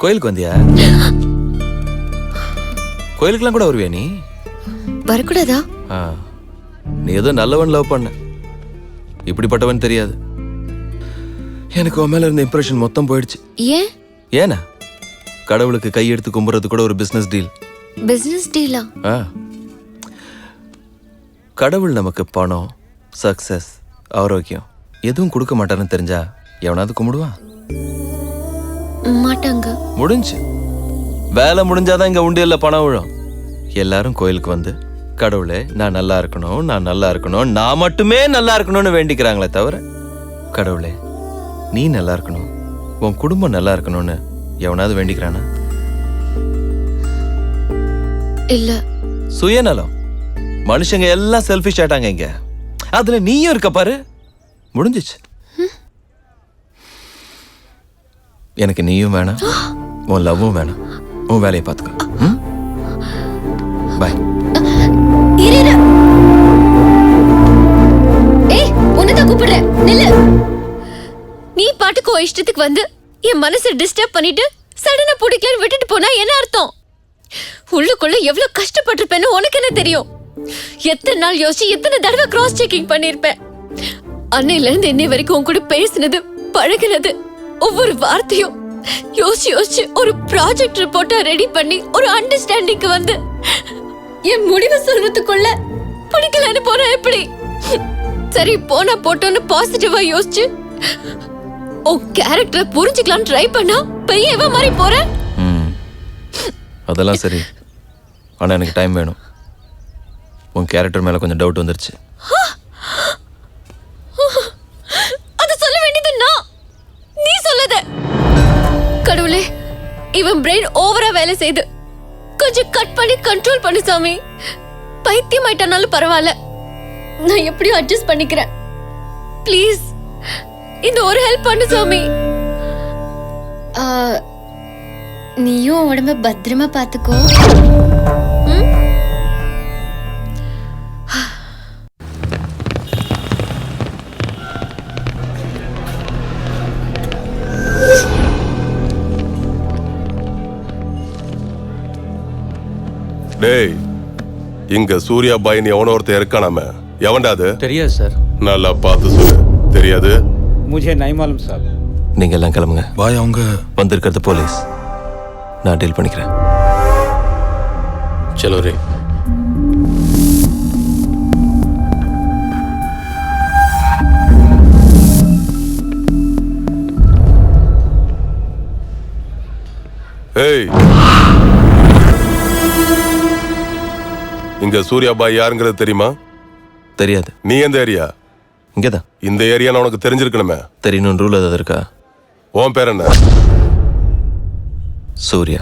கோயிலுக்கு வந்தியா? கோயிலுக்குலாம் கூட வருவியா நீ? வரக்கூடாதா? நீ ஏதோ நல்லவன் லவ் பண்ண, இப்படிப்பட்டவன் தெரியாது. எனக்கு உன் மேல இருந்த இம்ப்ரெஷன் மொத்தம் போயிடுச்சு. ஏனா கடவுளுக்கு கையெடுத்து கும்புறது கூட ஒரு பிசினஸ் டீல். பிசினஸ் டீலா? கடவுள் நமக்கு பணம், சக்சஸ், ஆரோக்கியம் எதுவும் கொடுக்க மாட்டான்னு தெரிஞ்சா எவனாவது கும்பிடுவான்? மாட்டாங்க. முடிஞ்சு வேலை முடிஞ்சாதான் இங்க உண்டியல்ல பணம் விழும். எல்லாரும் கோயிலுக்கு வந்து கடவுளே நான் நல்லா இருக்கணும், நான் நல்லா இருக்கணும், நான் மட்டுமே நல்லா இருக்கணும்னு வேண்டிக்கிறாங்களே தவிர கடவுளே நீ நல்லா இருக்கணும், உன் குடும்பம் நல்லா இருக்கணும்னு எவனாவது வேண்டிக்கிறானா? இல்ல. சுயநலம். மனுஷங்க எல்லாம் செல்ஃபிஷ் ஆயிட்டாங்க இங்க. அதுல நீயும் இருக்க பாரு. முடிஞ்சிச்சு. எனக்கு நீயும் வேணாம், உன் லவ்வும் வேணாம். உன் வேலையை பார்த்துக்க. பாய். உன்னதான் கூப்பிடுறேன், நில்லு. நீ பாட்டுக்கு இஷ்டத்துக்கு வந்து என் மனசை டிஸ்டர்ப் பண்ணிட்டு சடனா பிடிக்கலன்னு விட்டுட்டு போனா என்ன அர்த்தம்? உள்ளுக்குள்ள எவ்வளவு கஷ்டப்பட்டிருப்பேன்னு உனக்கு என்ன தெரியும்? எத்தனை நாள் யோசிச்சு எத்தனை தடவை கிராஸ் செக்கிங் பண்ணிருப்பேன். அன்னையில இருந்து இன்னை வரைக்கும் உன் கூட பேசினது, பழகினது, ஒவ்வொரு வார்த்தையும் யோசிச்சு யோசிச்சு ஒரு ப்ராஜெக்ட் ரிப்போர்ட்டா ரெடி பண்ணி ஒரு அண்டர்ஸ்டாண்டிங்க்கு வந்து என் முடிவை சொல்றதுக்குள்ள பிடிக்கலன்னு போனா எப்படி? சரி போனா போட்டோன்னு பாசிட்டிவா யோசிச்சு உன் கேரக்டரை புரிஞ்சுக்கலாம் ட்ரை பண்ணா பெரியவ மாதிரி போற. அதெல்லாம் சரி, ஆனா எனக்கு டைம் வேணும். உன் கேரக்டர் மேல கொஞ்சம் டவுட் வந்துருச்சு. அது சொல்ல வேண்டியது நான், நீ சொல்லத. கடவுளே, இவன் பிரெயின் ஓவரா வேலை செய்து கொஞ்சம் கட் பண்ணி கண்ட்ரோல் பண்ணு சாமி. பைத்தியம் ஆயிட்டானாலும் பரவாயில்ல, நான் எப்படியும் அட்ஜஸ்ட் பண்ணிக்கிறேன். ப்ளீஸ் இந்த ஒரு ஹெல்ப் பண்ணு சாமி. நீயும் உடம்ப பத்திரமா பாத்துக்கோ. டேய், இங்க சூர்யா பாய்னு எவனோ ஒருத்தர் இருக்கானாமே, எவன்டா அது? தெரியாது சார். நல்லா பார்த்து சொல்லு. தெரியாது? मुझे नहीं मालूम साहब. நீங்க எல்லாம் கிளம்புங்க. பாய், அவங்க வந்திருக்கிறது போலீஸ், நான் டீல் பண்ணிக்கிறேன். चलो रे. ஏய், இங்க சூர்யா பாய் யாருங்கிறது தெரியுமா? தெரியாது. நீ எந்த ஏரியா? இங்கதான். இந்த ஏரியான்னு உனக்கு தெரிஞ்சிருக்கணுமே. தெரியணும் ரூல் ஏதாவது இருக்கா? உன் பேர் என்ன? சூர்யா.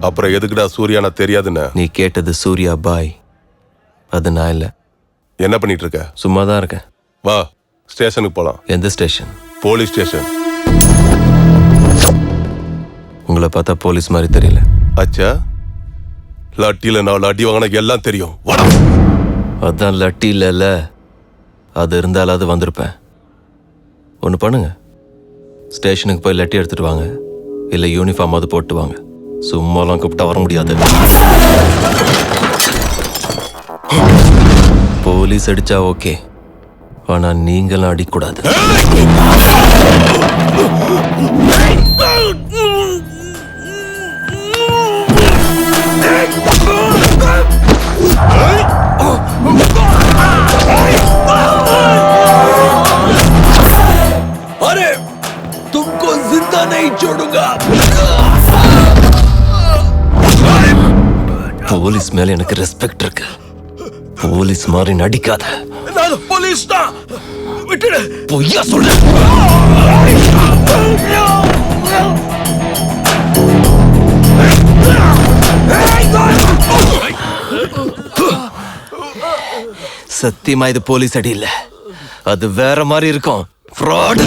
அப்புறம் எதுக்குடா சூர்யானா தெரியாதுன்னு? நீ கேட்டது சூர்யா பாய், அது நான் இல்ல. என்ன பண்ணிட்டு இருக்க? சும்மா தான் இருக்கேன். வா, ஸ்டேஷனுக்கு போலாம். எந்த ஸ்டேஷன்? Police station. உங்களை பார்த்தா போலீஸ் மாதிரி தெரியல. அச்சா, லட்டியில நான் அடி வாங்கின எல்லாம் தெரியும். வாடா. அதான் லட்டி இல்ல, அது இருந்தாலும் அது வந்திருப்பேன். ஒன்று பண்ணுங்க, ஸ்டேஷனுக்கு போய் லட்டி எடுத்துட்டு வாங்க, இல்லை யூனிஃபார்ம் அது போட்டு வாங்க. சும்மாலாம் கூப்பிட்டா வர முடியாது. போலீஸ் அடிச்சா ஓகே, ஆனா நீங்களும் அடிக்கூடாது. अरे तुमको जिंदा नहीं छोड़ूंगा. போலீஸ் மேல எனக்கு ரெஸ்பெக்ட் இருக்கு. போலீஸ் மாதிரி நடிக்காத. நான் போலீஸ் தான், விட்டுடு. பொய்யா சொல்ற. சத்தியமா இது போலீஸ் அடி இல்ல, அது வேற மாதிரி இருக்கும். ஃப்ராட்.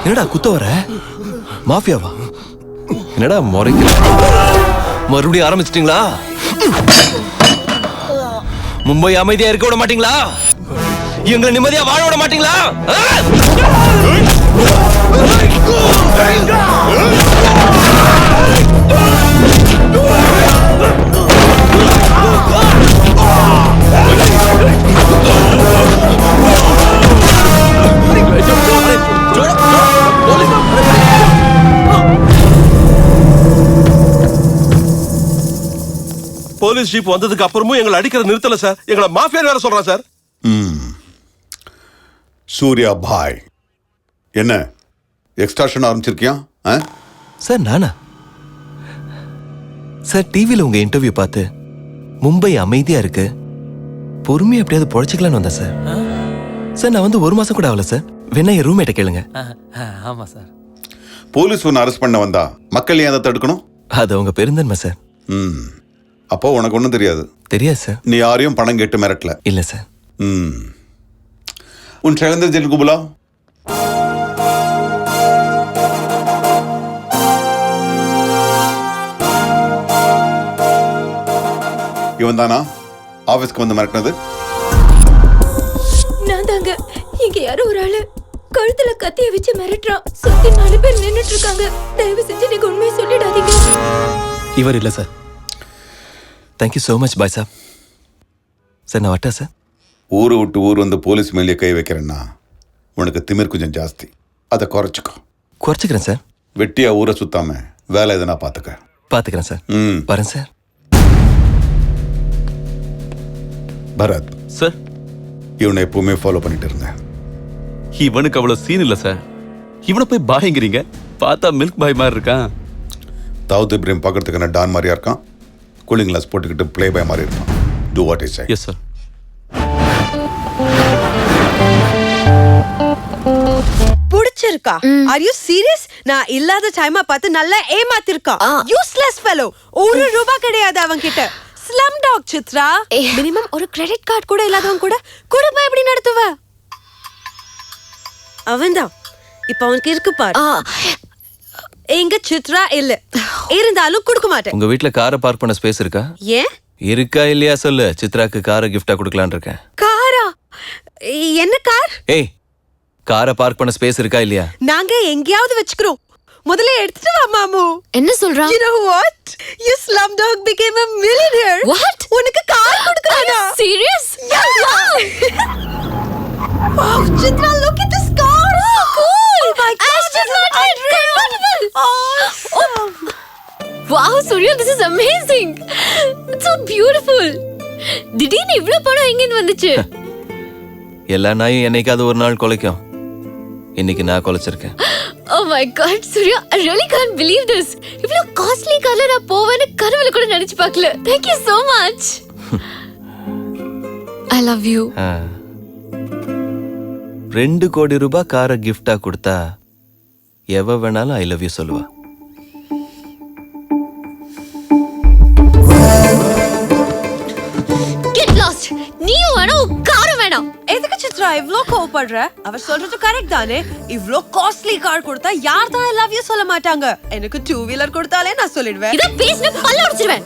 என்னடா குத்த வர? மாஃபியாவா? என்னடா முறைக்கிற? மறுபடியும் ஆரம்பிச்சிட்டீங்களா? மும்பை அமைதியா இருக்க விட மாட்டீங்களா? எங்களை நிம்மதியா வாழ விட மாட்டீங்களா? போலீஸ் ஜீப் வந்ததுக்கு அப்புறமும் எங்களை அடிக்கிறத நிறுத்தல சார். எங்களை மாஃபியா வேற சொல்றான் சார். சூர்யா பாய், என்ன எக்ஸ்ட்ராஷன் ஆரம்பிச்சிருக்கியா? சார் நானா? சார் டிவியில் உங்க இன்டர்வியூ பார்த்து மும்பை அமைதியா இருக்கு, பொறுமையா எப்படியாவது பொழைச்சிக்கலான்னு வந்தேன் சார். சார் நான் வந்து 1 மாசம் கூட ஆகல சார். வேணா என் ரூம்மேட்டை கேளுங்க. ஆமா சார். போலீஸ் ஒன்று அரெஸ்ட் பண்ண வந்தா மக்கள் ஏன் அதை தடுக்கணும்? அது அவங்க பெருந்தன்மை சார். அப்போ உனக்கு ஒன்றும் தெரியாது. தெரியாது சார். நீ யாரையும் பணம் கேட்டு மிரட்டல? இல்ல சார். உன் शैलेंद्र जेल को बुलाओ. இவன் தானா ஆபீஸ்க்கு வந்து மிரட்டினது? நான் தாங்க. இங்க யாரோ ஒரு ஆளு கழுத்துல கத்திய வச்சு மிரட்டுறான். சுத்தி 4 பேர் நின்னுட்டு இருக்காங்க. தயவு செஞ்சு நீங்க உண்மையை சொல்லிடாதீங்க. இவர் இல்ல sir. Thank you so much bye sir. Sir நான் வட்டா சார். ஊரை விட்டு ஊர் வந்து போலீஸ் மேலேயே கை வைக்கிறேன்னா உனக்கு திமிர் கொஞ்சம் ஜாஸ்தி. அதை குறைச்சிக்கோ. குறைச்சிக்கிறேன் சார். வெட்டியா ஊரை சுத்தாம வேலை எதனா பார்த்துக்க. பார்த்துக்கிறேன் சார். வரேன் சார். பரத் சார், இவனை எப்பவுமே ஃபாலோ பண்ணிட்டு இருந்தேன். இவனுக்கு அவ்வளவு சீன் இல்ல சார். இவனை போய் பாய்ங்கிறீங்க. பார்த்தா மில்க் பாய் மாதிரி இருக்கான். தாவூத் இப்ராஹிம் பார்க்கறதுக்கு என்ன டான் மாதிரியா இருக்கான்? கூலிங் கிளாஸ் போட்டுக்கிட்டு ப்ளே பாய் மாதிரி இருப்பான். Do what is S sir. புடிச்சிருக்கா? Are you serious? நான் இல்லாத டைமா பார்த்து நல்லா ஏமாத்திருக்கா. Useless fellow. ₹1 கிடையாது அவன் கிட்ட. Slumdog Chitra. மினிமம் ஒரு கிரெடிட் கார்டு கூட இல்லாதவன் கூட குடும்பம் எப்படி நடத்துவ? அவன்தான் இப்ப அவனுக்கு இருக்கு பாரு. எங்க சித்ரா இல்ல, இருந்தாலும் கொடுக்க மாட்டேன். உங்க வீட்ல காரை பார்க் பண்ண ஸ்பேஸ் இருக்கா? ஏன் இருக்கா இல்லையா சொல்லு. சித்ராக்கு காரை கிஃப்டா கொடுக்கலான்னு இருக்கேன். காரா? என்ன கார்? ஏய், காரை பார்க் பண்ண ஸ்பேஸ் இருக்கா இல்லையா? நாங்க எங்கயாவது வச்சுக்கிறோம். முதல்ல எடுத்துட்டு வா மாமு. என்ன சொல்றா? You know what? Your slumdog became a millionaire. What? உனக்கு car கொடுக்கறானா? Serious? Wow, Chitra, look at this car. So cool. Oh my God. Aston Martin convertible. Awesome. Wow, Surya, this is amazing. It's so beautiful. திடீர்னு இவ்ளோ பணம் எங்க வந்துச்சு? எல்லா நாயும் என்னைக்காவது ஒரு நாள் குலைக்கும். இன்னைக்கு நான் குலைச்சிருக்கேன். Oh my God, Surya, I really can't believe this. இவ்ளோ காஸ்ட்லி கார்ல நான் போவேன்னு கனவுல கூட நினைச்சு பார்க்கல. Thank you so much. I love you. 2 கோடி ரூபாய் காரை கிஃப்டா கொடுத்தா எவ வேணாலும் ஐ லவ் யூ சொல்லுவா. Get lost. நீயும் வேணாம், காரும் வேணாம். எதுக்கு சித்ரா இவ்ளோ கோவப்படுற? அவர் சொல்றது கரெக்ட் தானே? இவ்ளோ காஸ்ட்லி கார் கொடுத்தா யார் தான் ஐ லவ் யூ சொல்ல மாட்டாங்க. எனக்கு 2 வீலர் கொடுத்தாலே நான் சொல்லிடுவேன். இத பேசின பல்ல உடைச்சிடுவேன்.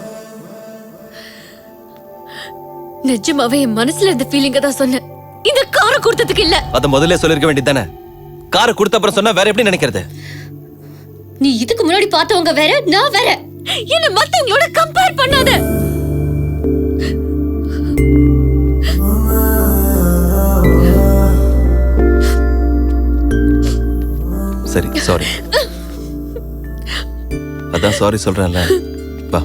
நிஜமாவே என் மனசுல இருந்த ஃபீலிங்க தான் சொன்னேன். இந்த காரை கொடுத்ததுக்கு இல்ல. அத முதல்ல சொல்லிருக்க வேண்டியதானே. காரை கொடுத்த அப்புறம் சொன்னா வேற எப்படி நினைக்கிறது? நீ இதுக்கு முன்னாடி பார்த்தவங்க வேற, நான் வேற. என்ன மத்தவங்களோட கம்பேர் பண்ணாத. சரி, சாரி. அதான் சாரி சொல்றேன்ல. வா.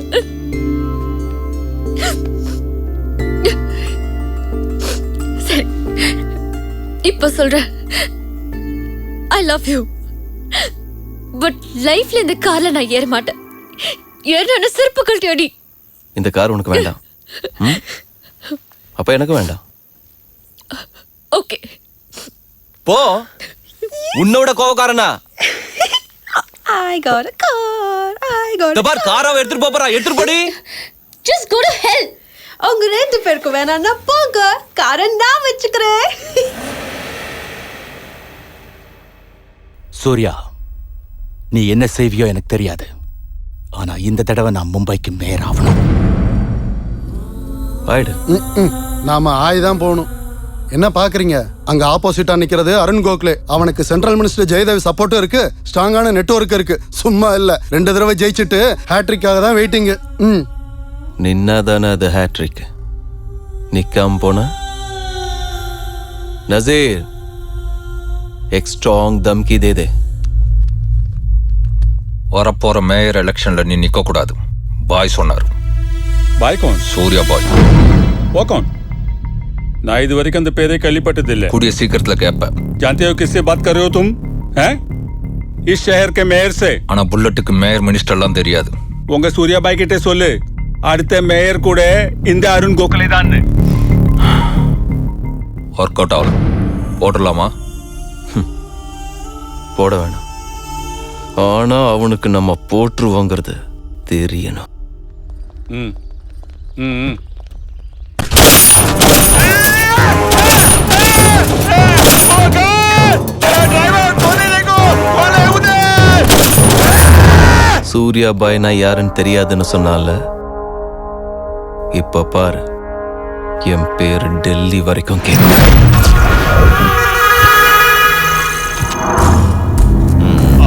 சரி, இப்ப சொல்றேன். I love you. பட் லைஃப்ல இந்த கார்ல நான் ஏற மாட்டேன். ஏறன செருப்பு கழட்டி அடி. இந்த கார் உனக்கு வேண்டாம். அப்ப எனக்கு வேண்டாம். ஓகே. போ. உன்னோட கோவக்காரனா? I got a car. I got இந்த பார் காரை எடுத்துட்டு போறா. எடுத்துட்டு போடி. Just go to hell. உங்க 2 பேருக்கு வேணாம்னா போங்க, காரன் நான் வச்சுக்கிறேன். சூர்யா, நீ என்ன செய்வியோ எனக்கு தெரியாது. ஆனா இந்த தடவை நான் மும்பைக்கு மேயர் ஆகணும். ஆயிடு. நாம ஆய்தான் போகணும். என்ன பாக்குறீங்க? அங்க ஆப்போசிட்டா நிக்கிறது அருண் கோக்லே. அவனுக்கு சென்ட்ரல் மினிஸ்டர் ஜெயதேவ் சப்போர்ட்டும் இருக்கு, ஸ்ட்ராங்கான நெட்வொர்க் இருக்கு. சும்மா இல்ல, 2 தடவை ஜெயிச்சுட்டு ஹேட்ரிக்காக தான் வெயிட்டிங். நின்னாதானே அது ஹேட்ரிக். நிக்காம போன நசீர் एक स्ट्रांग धमकी दे दे. வரப்போற மேயர் எலெக்ஷன்ல நீ நிக்க கூடாது. பாய் சொன்னாரு. ಬಾಯ್ ಕೌನ್? சூர்யா பாய். वो कौन? ना इದುवರೆಗೆ அந்த பேரே கேள்விப்பட்டதில்லை. கூடிய சீக்கிரத்துல கேப்ப. जानते हो किससे बात कर रहे हो तुम? हैं? इस शहर के मेयर से. ஆனா புல்லட்டுக்கு மேயர் மினிஸ்டர்லாம் தெரியாது. உங்க சூர்யா பாய் கிட்ட சொல்லு, அடுத்த மேயர் கூட இந்த அருண் கோகலே தான். ஒர்க் அவுட் ஆகல. போடலாமா? போட வேணாம். ஆனா அவனுக்கு நம்ம போட்டுருவோங்கிறது தெரியணும். ம் ம் சூர்யா பாய்னா யாருன்னு தெரியாதுன்னு சொன்னால, இப்ப பாரு, என் பேரு டெல்லி வரைக்கும் கேட்கும்.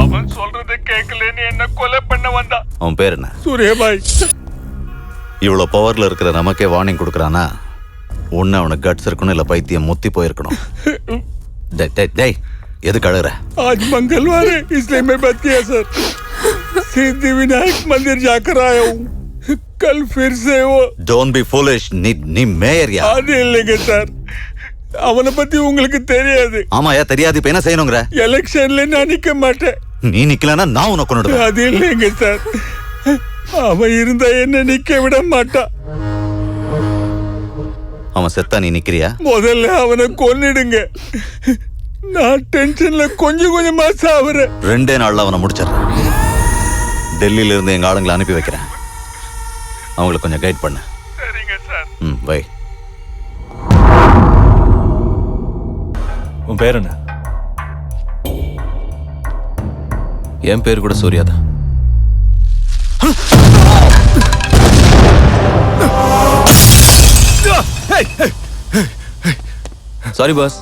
அவன் சொல்றது கேட்கலன்னு என்ன கொலை பண்ண வந்தா. அவன் பேர் என்ன? சூர்யா பாய். இவ்வளவு பவர்ல இருக்கிற நமக்கே வார்னிங் கொடுக்கறானா? ஒண்ணு அவனுக்கு கட்ஸ் இருக்கணும், இல்ல பைத்தியம் முத்தி போயிருக்கணும். டேய் எதுக்கு அழுகுற? आज मंगलवार है इसलिए मैं बच गया सर. सिद्धि विनायक मंदिर जाकर आया हूँ. कल फिर से वो டோன்ட் பி ஃபூலிஷ். நீ மேயர்யா? அது இல்லைங்க சார், அவனை பத்தி உங்களுக்கு தெரியாது. ஆமாயா தெரியாது. இப்ப என்ன செய்யணுங்கிற? எலெக்ஷன்ல நான் நிக்க மாட்டேன். நீ நிக்கலன்னா நான் உனக்கு கொன்னுடுவேன். அது இல்லைங்க சார், அவன் இருந்தா என்ன நிக்க விட மாட்டான். அவன் செத்தா நீ நிக்கிறியா? முதல்ல அவனை கொன்னிடுங்க. நான் டென்ஷன்ல கொஞ்சம் கொஞ்சமா சாவுறேன். 2 நாள்ல அவனை முடிச்சிடுறேன். டெல்லியில இருந்து எங்க ஆளுங்களை அனுப்பி வைக்கிறேன். அவங்களுக்கு கொஞ்சம் கைட் பண்ணு. சரிங்க சார். வை. உன் பேர் என்ன? என் பேர் கூட சூர்யா தான். Sorry boss.